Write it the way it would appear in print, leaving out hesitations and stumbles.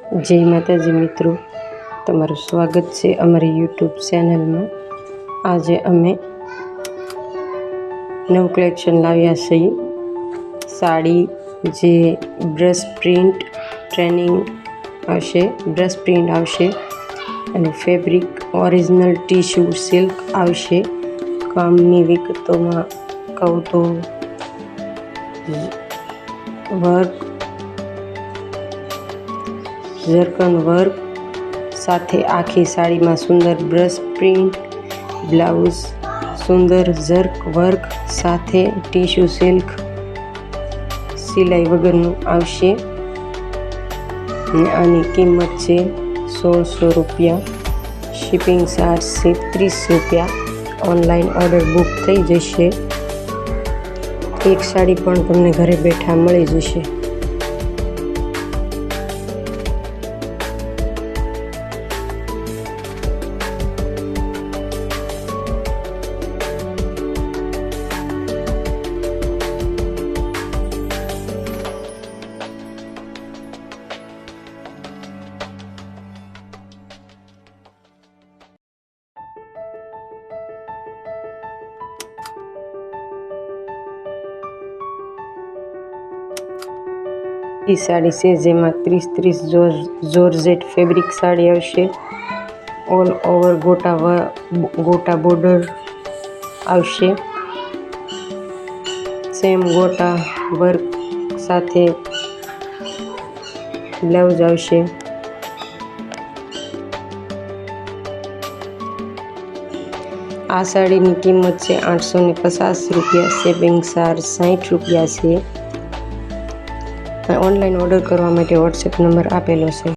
જય માતાજી મિત્રો, તમારું સ્વાગત છે અમારી યુટ્યુબ ચેનલમાં। આજે અમે નવું કલેક્શન લાવ્યા છીએ। સાડી જે બ્રશ પ્રિન્ટ ટ્રેનિંગ હશે, બ્રશ પ્રિન્ટ આવશે અને ફેબ્રિક ઓરિજિનલ ટીશ્યુ સિલ્ક આવશે। કામની વિગતોમાં કહું તો વર્ક, ઝરકન વર્ક સાથે આખી સાડીમાં સુંદર બ્રશ પ્રિન્ટ, બ્લાઉઝ સુંદર ઝર્ક વર્ક સાથે ટીશ્યુ સિલ્ક સિલાઈ વગરનું આવશે અને આની કિંમત છે 1600 રૂપિયા। શિપિંગ ચાર્જ છે 30 રૂપિયા। ઓનલાઈન ઓર્ડર બુક થઈ જશે। એક સાડી પણ તમને ઘરે બેઠા મળી જશે। સાડી છે જેમાં 30 જોર્જેટ ફેબ્રિક સાડી આવશે। ઓલ ઓવર ગોટા બોર્ડર આવશે। સેમ ગોટા વર્ક સાથે બ્લાઉઝ આવશે। આ સાડીની કિંમત છે 850 રૂપિયા। શિપિંગ ચાર્જ 60 રૂપિયા છે। ઓનલાઈન ઓર્ડર કરવા માટે વોટ્સએપ નંબર આપેલો છે।